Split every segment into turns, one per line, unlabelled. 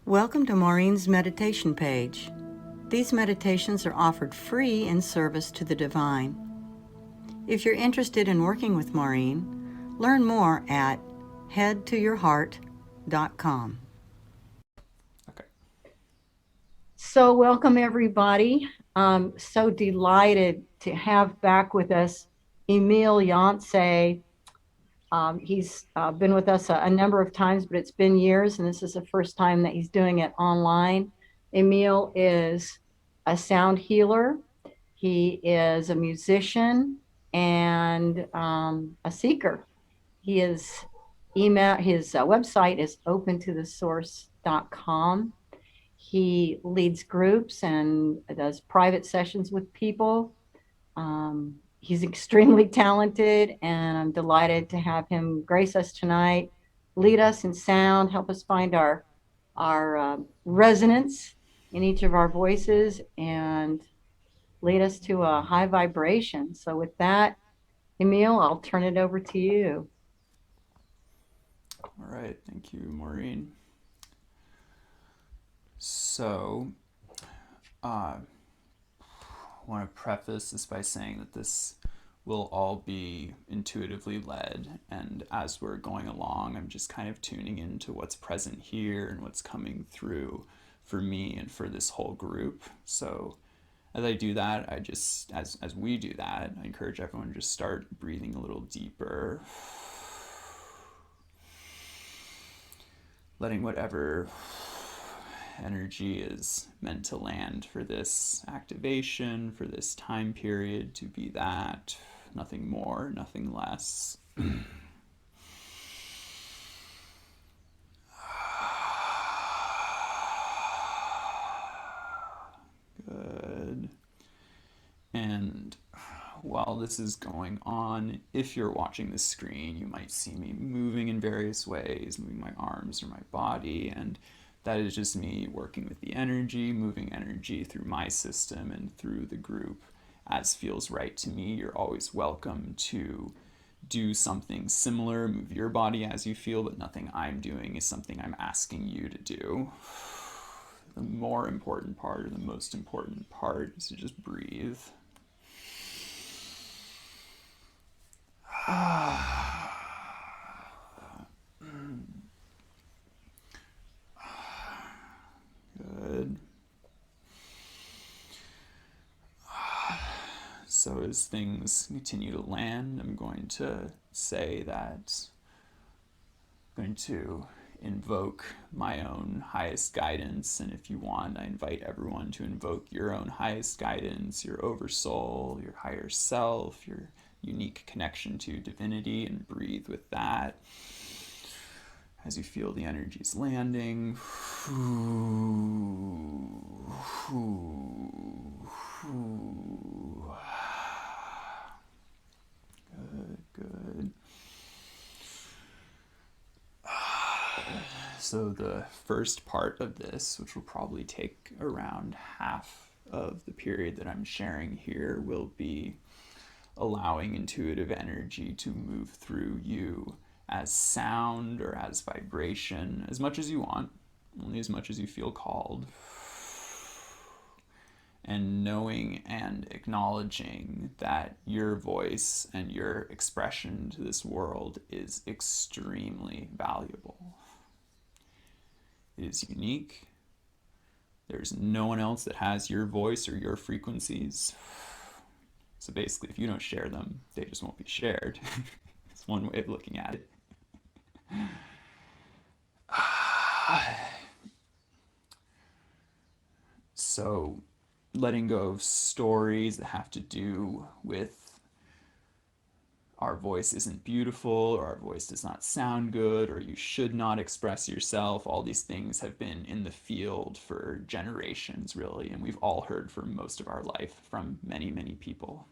Welcome to Maurine's meditation page. These meditations are offered free in service to the divine. If you're interested in working with Maurine, learn more at headtoyourheart.com.
Okay.
So welcome everybody. So delighted to have back with us Emile Janse. He's been with us a number of times, but it's been years, and this is the first time that he's doing it online. Emile is a sound healer. He is a musician and a seeker. He is his website is opentothesource.com. He leads groups and does private sessions with people. He's extremely talented, and I'm delighted to have him grace us tonight, lead us in sound, help us find our resonance in each of our voices, and lead us to a high vibration. So, with that, Emile, I'll turn it over to you.
All right. Thank you, Maurine. So, I want to preface this by saying that this will all be intuitively led, and as we're going along, I'm just kind of tuning into what's present here and what's coming through for me and for this whole group. So, as I do that, as we do that, I encourage everyone to just start breathing a little deeper, letting whatever energy is meant to land for this activation, for this time period, to be that, nothing more, nothing less. Good. And while this is going on, if you're watching the screen, you might see me moving in various ways, moving my arms or my body, and that is just me working with the energy, moving energy through my system and through the group as feels right to me. You're always welcome to do something similar, move your body as you feel, but nothing I'm doing is something I'm asking you to do. The more important part, or the most important part, is to just breathe. Good. So as things continue to land, I'm going to say that I'm going to invoke my own highest guidance, and if you want, I invite everyone to invoke your own highest guidance, your oversoul, your higher self, your unique connection to divinity, and breathe with that. As you feel the energies landing, good. So the first part of this, which will probably take around half of the period that I'm sharing here, will be allowing intuitive energy to move through you as sound or as vibration, as much as you want, only as much as you feel called. And knowing and acknowledging that your voice and your expression to this world is extremely valuable. It is unique. There's no one else that has your voice or your frequencies. So basically, if you don't share them, they just won't be shared. It's one way of looking at it. So, letting go of stories that have to do with our voice isn't beautiful, or our voice does not sound good, or you should not express yourself. All these things have been in the field for generations, really, and we've all heard for most of our life from many, many people.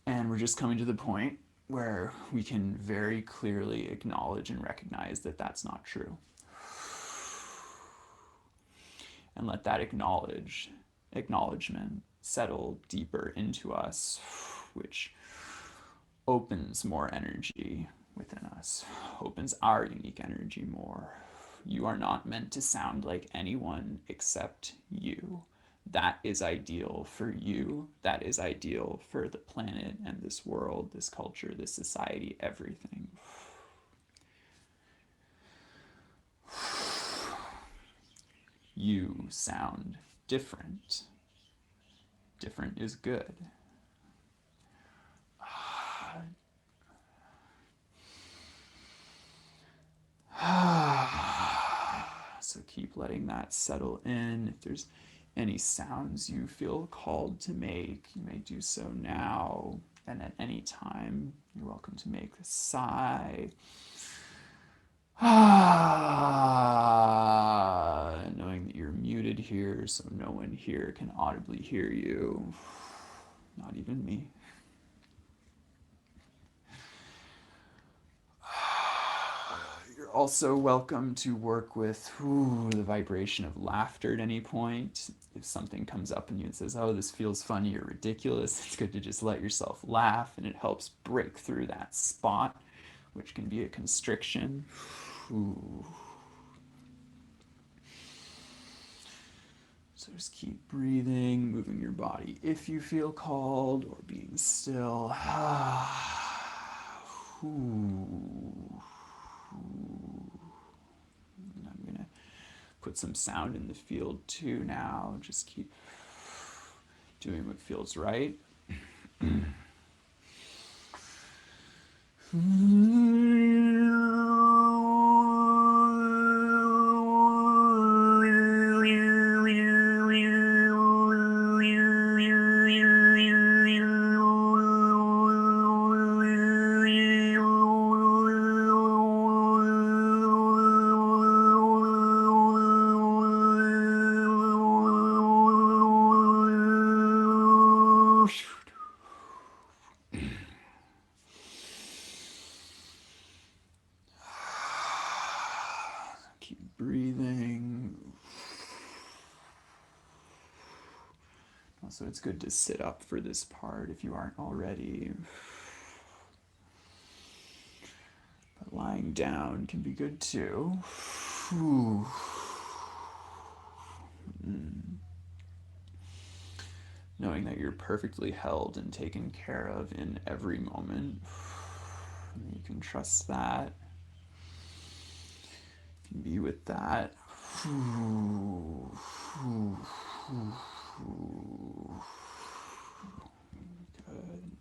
And we're just coming to the point where we can very clearly acknowledge and recognize that that's not true. And let that acknowledgement settle deeper into us, which opens more energy within us, opens our unique energy more, You are not meant to sound like anyone except you. That is ideal for you. That is ideal for the planet and this world, this culture, this society, everything. You sound different. Different is good. So keep letting that settle in. If there's any sounds you feel called to make, you may do so now. And at any time, you're welcome to make a sigh. Knowing that you're muted here, so no one here can audibly hear you. Not even me. You're also welcome to work with the vibration of laughter at any point. If something comes up in you and says, oh, this feels funny or ridiculous, it's good to just let yourself laugh, and it helps break through that spot, which can be a constriction. So just keep breathing, moving your body if you feel called, or being still. And I'm going to put some sound in the field too now. Just keep doing what feels right. Keep breathing. Also, it's good to sit up for this part if you aren't already. But lying down can be good too. Knowing that you're perfectly held and taken care of in every moment. You can trust that. You can be with that. Good.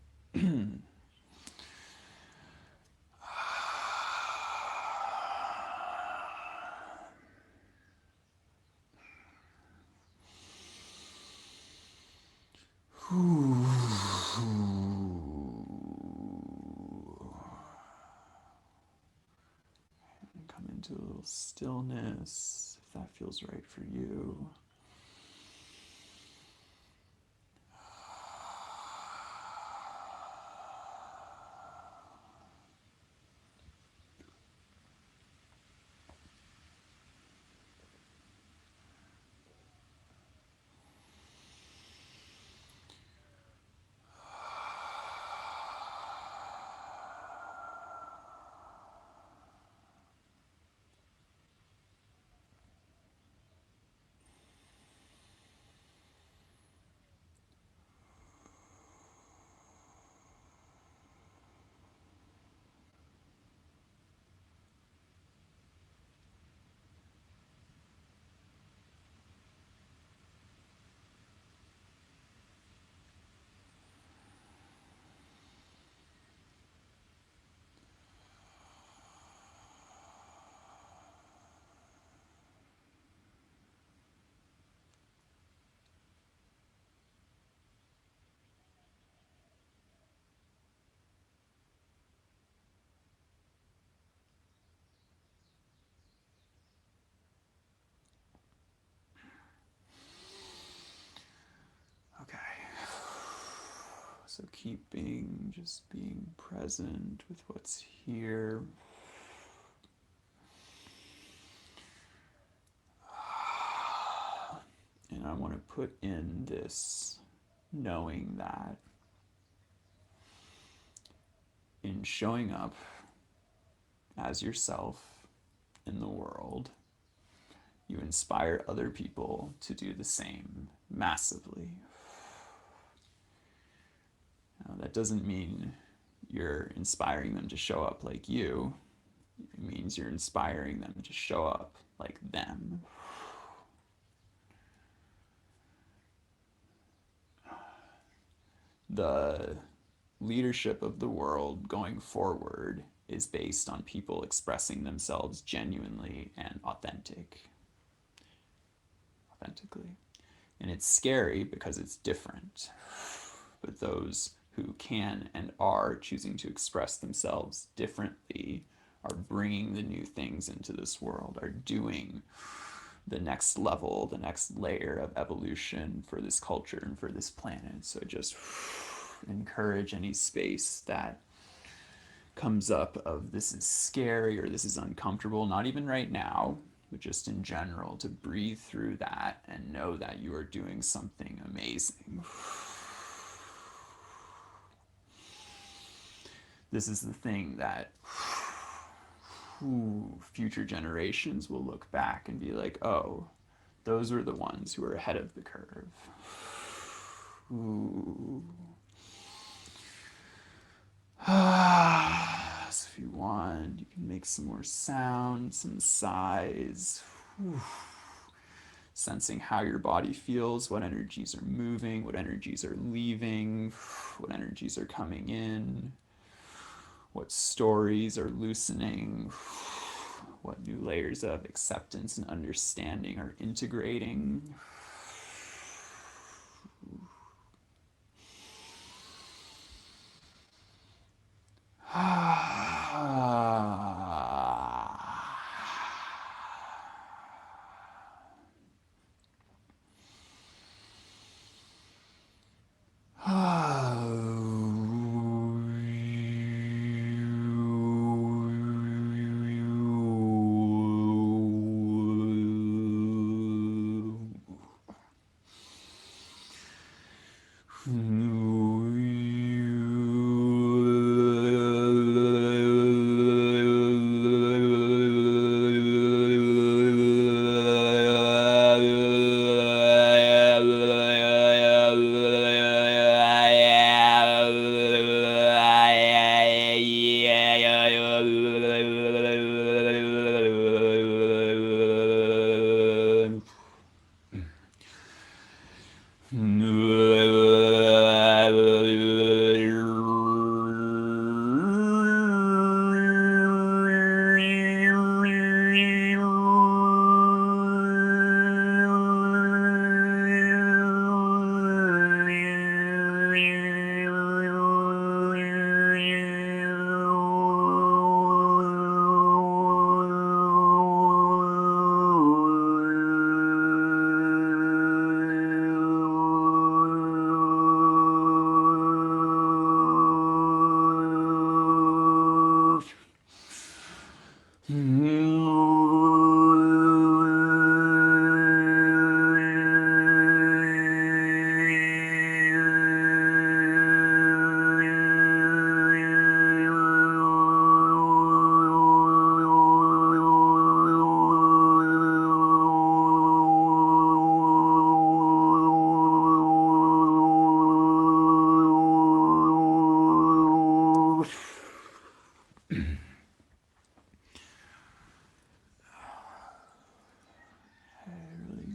Come into a little stillness if that feels right for you. Okay. So keep just being present with what's here. And I want to put in this knowing that in showing up as yourself in the world, inspire other people to do the same massively. Now, that doesn't mean you're inspiring them to show up like you. It means you're inspiring them to show up like them. The leadership of the world going forward is based on people expressing themselves genuinely and authentically. And it's scary because it's different. But those who can and are choosing to express themselves differently are bringing the new things into this world, are doing the next level, the next layer of evolution for this culture and for this planet. So just encourage any space that comes up of this is scary or this is uncomfortable, not even right now, but just in general, to breathe through that and know that you are doing something amazing. This is the thing that future generations will look back and be like, oh, those were the ones who were ahead of the curve. Ooh. So if you want, you can make some more sound, some sighs. Sensing how your body feels, what energies are moving, what energies are leaving, what energies are coming in, what stories are loosening, what new layers of acceptance and understanding are integrating.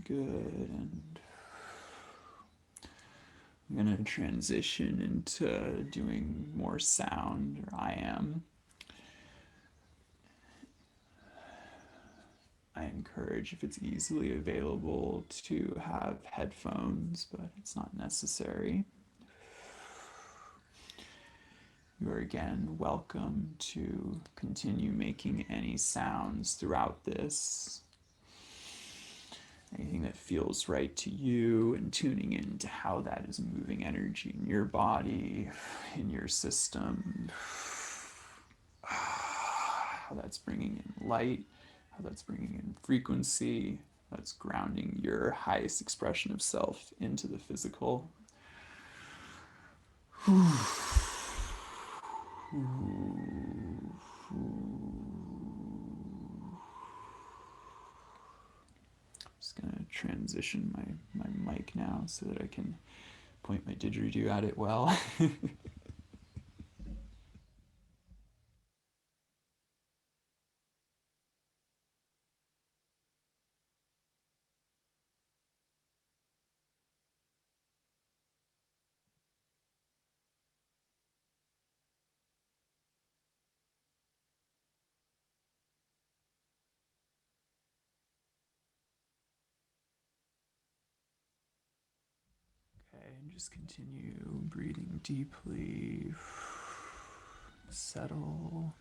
Good. And I'm going to transition into doing more sound, or I am. I encourage, if it's easily available, to have headphones, but it's not necessary. You are again welcome to continue making any sounds throughout this. Anything that feels right to you, and tuning into how that is moving energy in your body, in your system, how that's bringing in light, how that's bringing in frequency, that's grounding your highest expression of self into the physical. transition my mic now so that I can point my didgeridoo at it well. Okay, and just continue breathing deeply. Settle.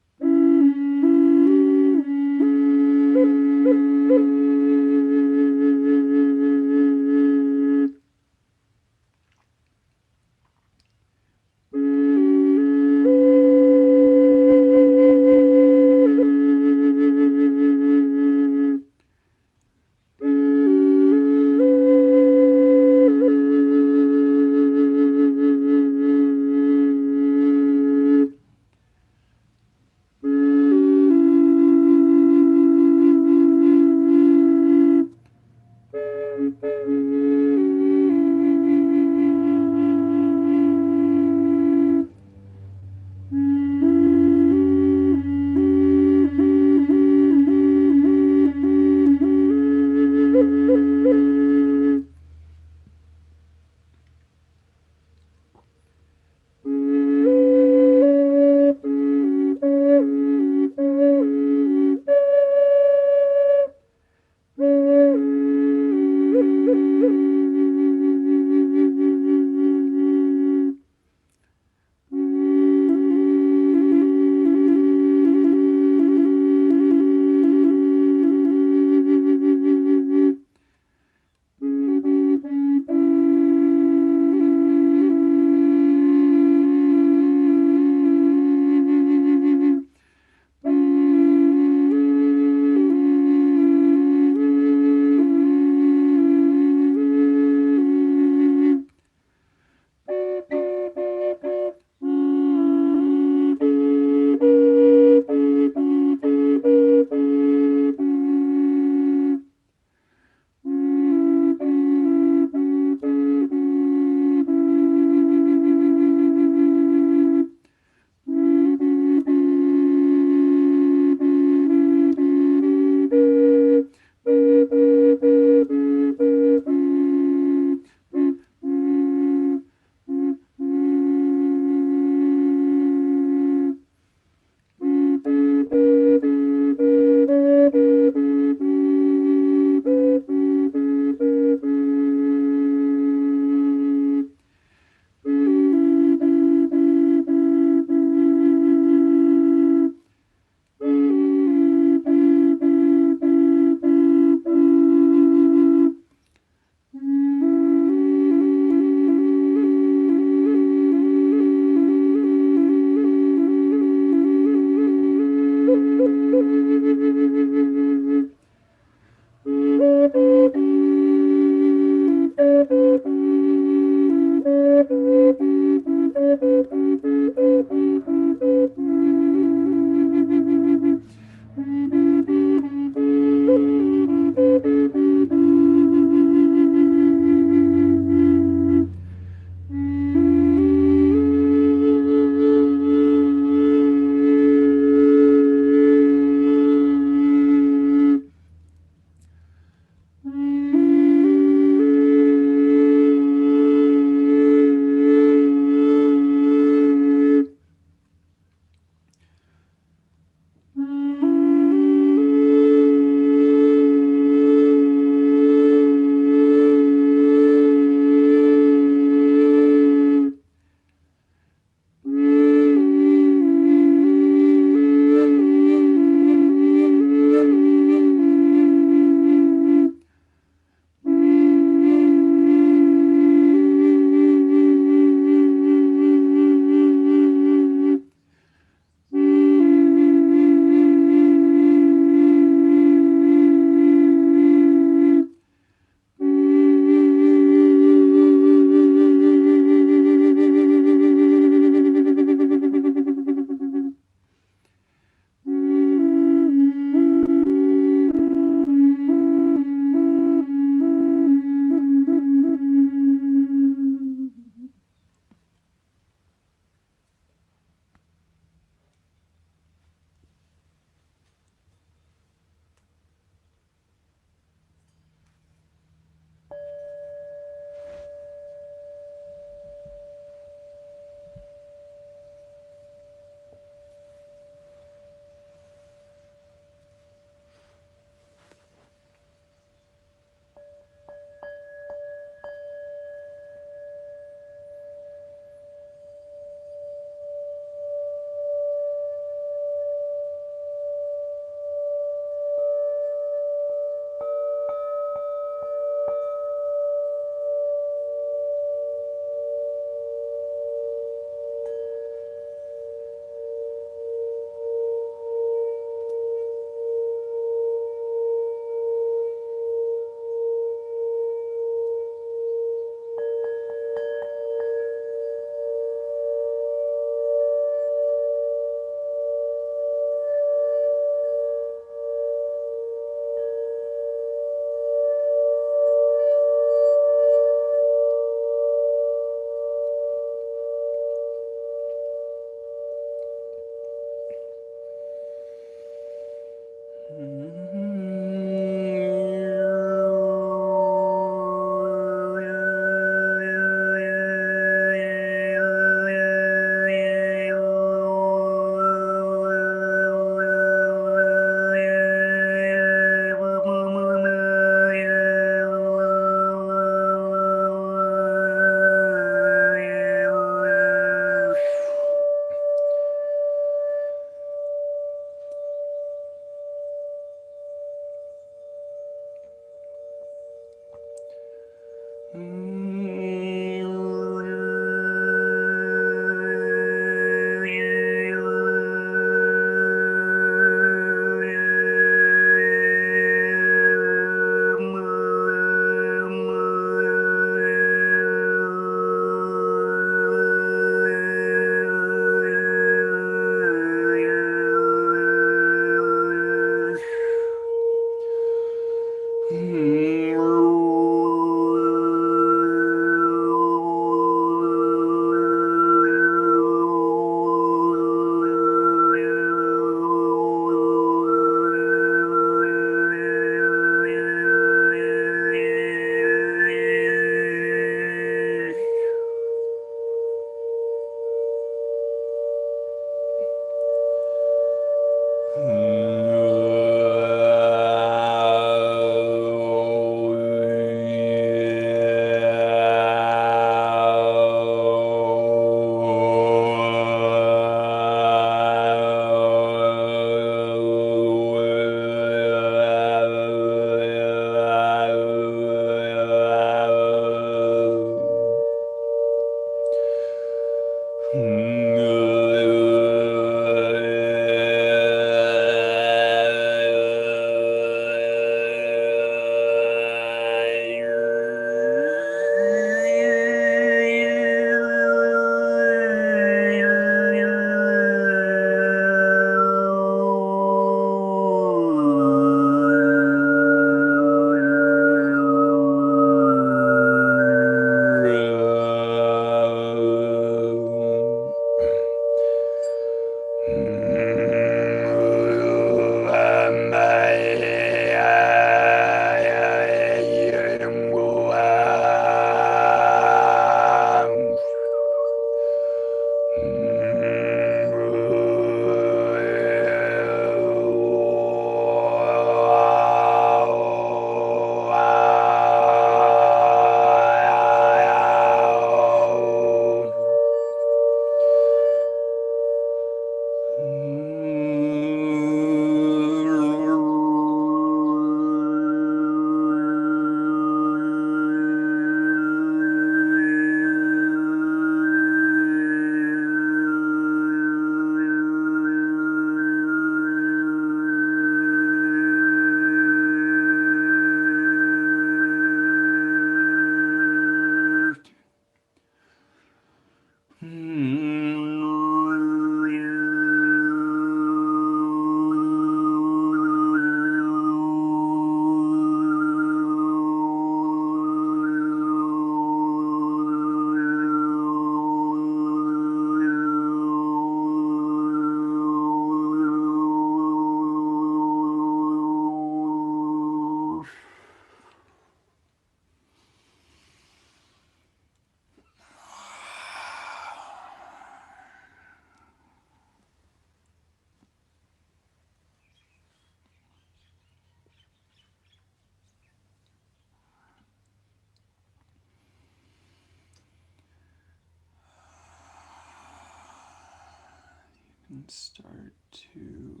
start to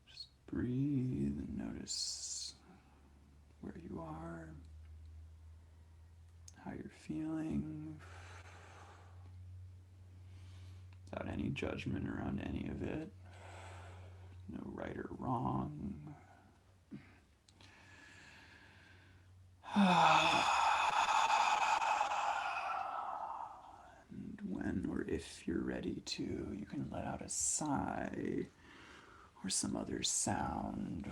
just breathe and notice where you are, how you're feeling, without any judgment around any of it. No right or wrong. And when or if you're ready to, you can let out a sigh or some other sound.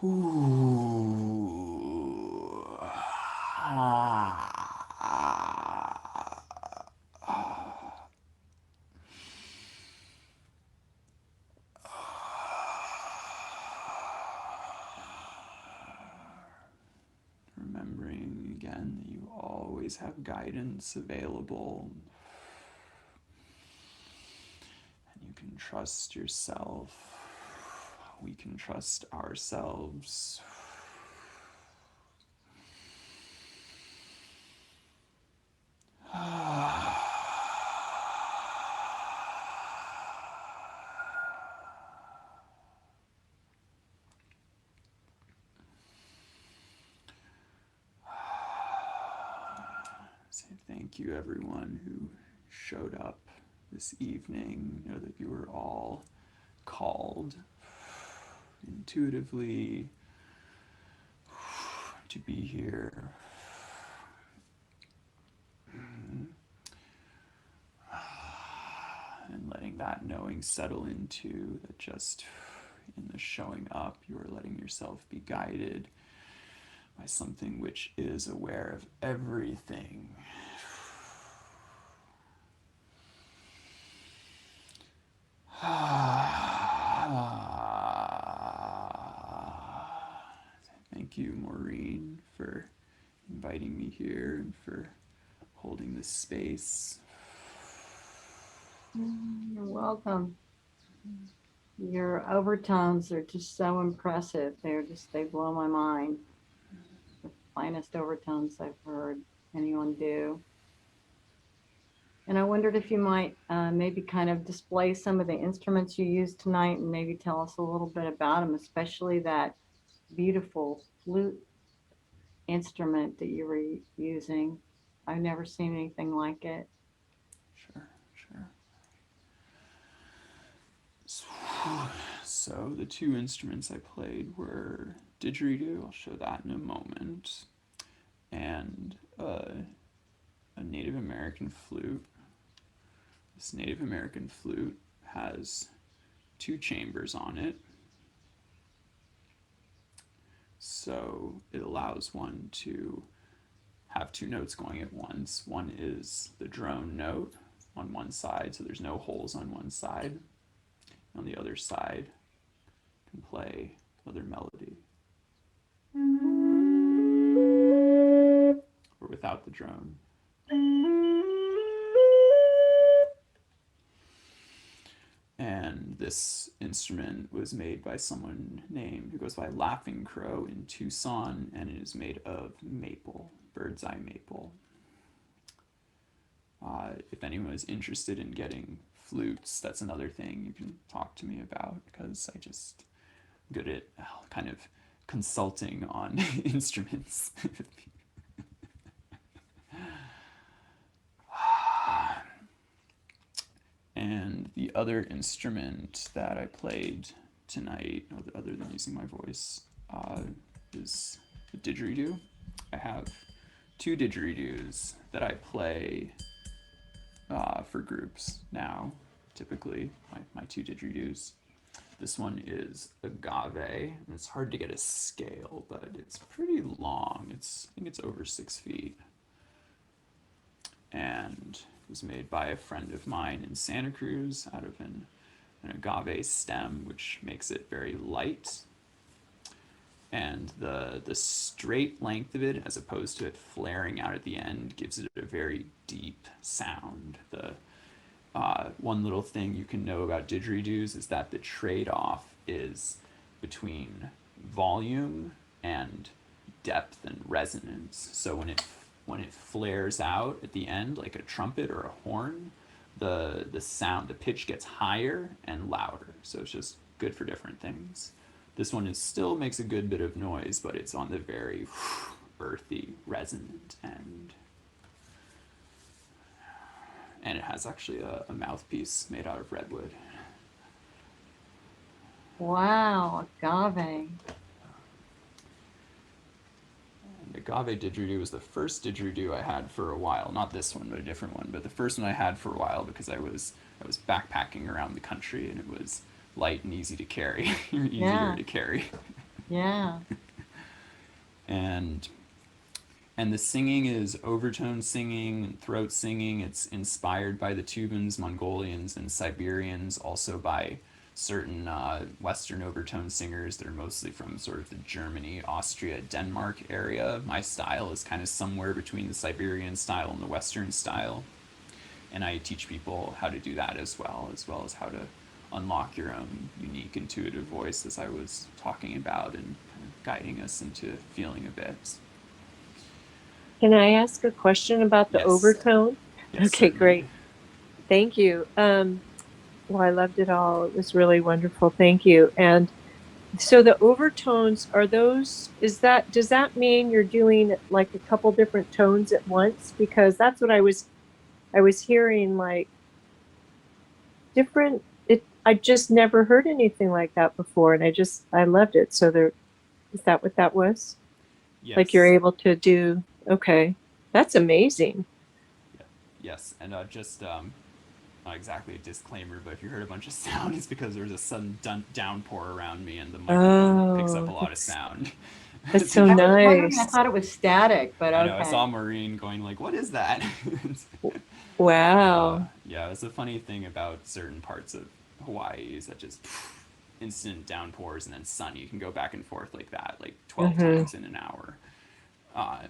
Ooh. Remembering again that you always have guidance available, and you can trust yourself. We can trust ourselves. Say thank you, everyone who showed up this evening. Know that you were all called intuitively to be here. And letting that knowing settle into that just in the showing up, you are letting yourself be guided by something which is aware of everything. Thank you, Maurine, for inviting me here and for holding this space.
You're welcome. Your overtones are just so impressive. They blow my mind. The finest overtones I've heard anyone do. And I wondered if you might maybe kind of display some of the instruments you used tonight and maybe tell us a little bit about them, especially that beautiful flute instrument that you were using. I've never seen anything like it.
Sure. So the two instruments I played were didgeridoo, I'll show that in a moment, and a Native American flute. This Native American flute has two chambers on it, so it allows one to have two notes going at once. One is the drone note on one side, so there's no holes on one side. On the other side, you can play other melody. Or without the drone. And this instrument was made by someone named, who goes by Laughing Crow in Tucson, and it is made of maple, bird's eye maple. If anyone is interested in getting flutes, that's another thing you can talk to me about, because I just good at kind of consulting on instruments. And the other instrument that I played tonight, other than using my voice, is the didgeridoo. I have two didgeridoos that I play for groups now, typically, my two didgeridoos. This one is agave, and it's hard to get a scale, but it's pretty long. I think it's over 6 feet. And it was made by a friend of mine in Santa Cruz out of an agave stem, which makes it very light. And the straight length of it, as opposed to it flaring out at the end, gives it a very deep sound. The one little thing you can know about didgeridoos is that the trade-off is between volume and depth and resonance. So when it flares out at the end like a trumpet or a horn, the sound, the pitch gets higher and louder. So it's just good for different things. This one is still makes a good bit of noise, but it's on the very earthy, resonant end. And it has actually a mouthpiece made out of redwood.
Wow, agave.
And agave didgeridoo was the first didgeridoo I had for a while. Not this one, but a different one. But the first one I had for a while because I was backpacking around the country, and it was light and easy to carry, easier
Yeah,
to carry.
yeah.
and and the singing is overtone singing and throat singing. It's inspired by the Tubans, Mongolians, and Siberians, also by certain Western overtone singers that are mostly from sort of the Germany, Austria, Denmark area. My style is kind of somewhere between the Siberian style and the Western style. And I teach people how to do that as well as how to unlock your own unique intuitive voice, as I was talking about, and kind of guiding us into feeling a bit.
Can I ask a question about the
Yes,
overtone?
yes,
Okay,
certainly.
great. Thank you. Well, I loved it all. It was really wonderful. Thank you. And so the overtones are those, does that mean you're doing like a couple different tones at once? Because that's what I was hearing, like different, I just never heard anything like that before. And I loved it. So is that what that was? Like you're
Yes.
able to do, okay. That's amazing.
Yeah. Yes, and just not exactly a disclaimer, but if you heard a bunch of sound, it's because there was a sudden downpour around me, and the microphone picks up a
Oh,
lot of sound.
that's so
I was wondering, I
nice.
thought it was static, but
I know. I saw
okay.
Maureen going like, "What is that?"
Wow.
Yeah, it's a funny thing about certain parts of Hawaii is that just instant downpours and then sun. You can go back and forth like that, like 12
Mm-hmm.
times in an hour. Uh,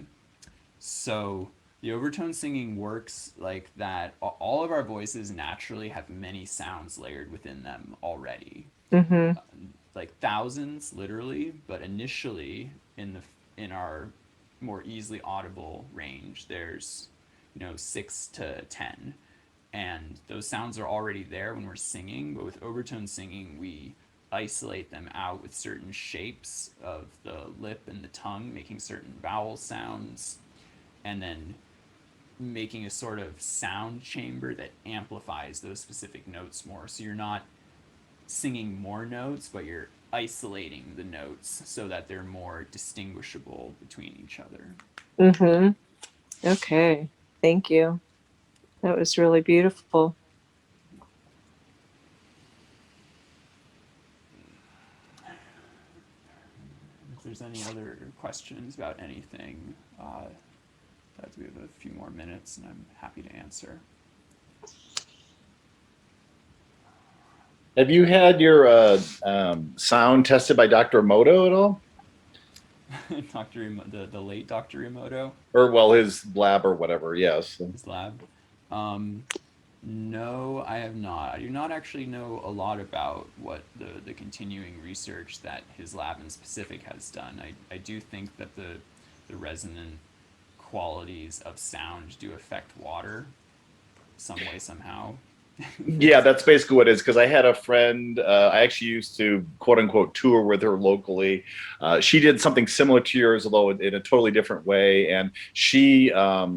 So the overtone singing works like that. All of our voices naturally have many sounds layered within them already,
Mm-hmm.
like thousands, literally. But initially, in our more easily audible range, there's 6 to 10, and those sounds are already there when we're singing. But with overtone singing, we isolate them out with certain shapes of the lip and the tongue, making certain vowel sounds, and then making a sort of sound chamber that amplifies those specific notes more. So you're not singing more notes, but you're isolating the notes so that they're more distinguishable between each other.
Mm-hmm. Okay. Thank you. That was really beautiful.
If there's any other questions about anything, we have a few more minutes, and I'm happy to answer.
Have you had your sound tested by Dr. Emoto at all?
The late Dr. Emoto,
Or, well, his lab or whatever, yes.
his lab. Um, No, I have not. I do not actually know a lot about what the continuing research that his lab in specific has done. I do think that the resonant qualities of sound do affect water some way, somehow.
Yeah, that's basically what it is. Because I had a friend, I actually used to quote unquote tour with her locally. She did something similar to yours, although in a totally different way. And she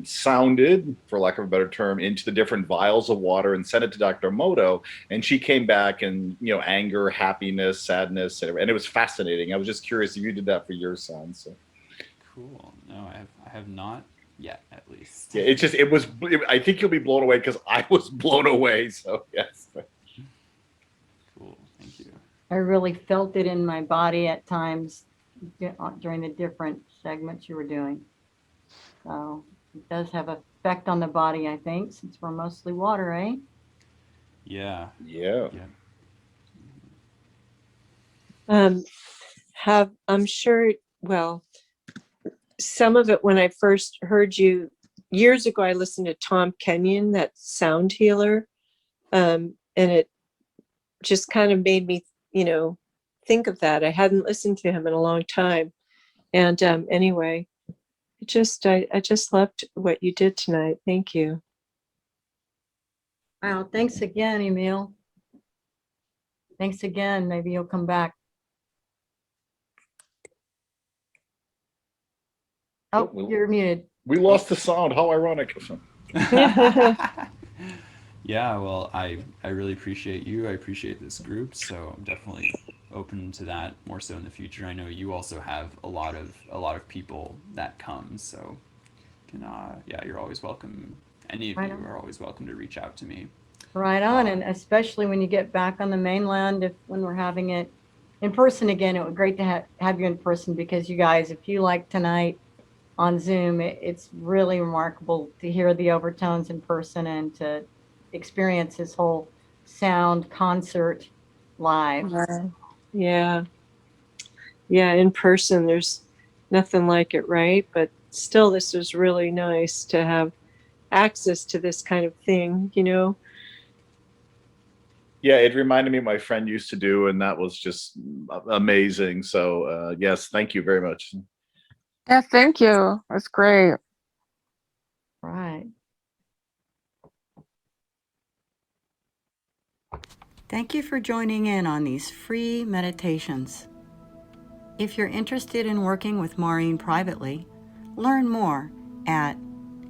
sounded, for lack of a better term, into the different vials of water and sent it to Dr. Moto. And she came back and, anger, happipness, sadness, and it was fascinating. I was just curious if you did that for your sound. So.
Cool. No, I have not yet, at least.
Yeah, I think you'll be blown away because I was blown away. So, yes.
Cool. Thank you.
I really felt it in my body at times during the different segments you were doing. So it does have an effect on the body, I think, since we're mostly water, eh?
Yeah.
Yeah.
Yeah.
I'm sure, well, some of it when I first heard you years ago, I listened to Tom Kenyon, that sound healer. And it just kind of made me, think of that. I hadn't listened to him in a long time. And anyway, I just loved what you did tonight. Thank you.
Wow, thanks again, Emile. Thanks again. Maybe you'll come back. Oh, you're muted.
We lost the sound. How ironic.
Yeah, well, I really appreciate you. I appreciate this group, so I'm definitely open to that more so in the future. I know you also have a lot of people that come, so yeah, you're always welcome. Any of
Right
you
on.
are always welcome to reach out to me.
Right on, and especially when you get back on the mainland, when we're having it in person again, it would be great to have you in person, because you guys, if you like tonight on Zoom, it's really remarkable to hear the overtones in person and to experience this whole sound concert live.
Yeah. Yeah, in person, there's nothing like it, right? But still, this was really nice to have access to this kind of thing, you know?
Yeah, it reminded me of my friend used to do, and that was just amazing. So yes, thank you very much.
Yeah, thank you. That's great.
Right.
Thank you for joining in on these free meditations. If you're interested in working with Maurine privately, learn more at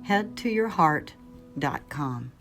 headtoyourheart.com.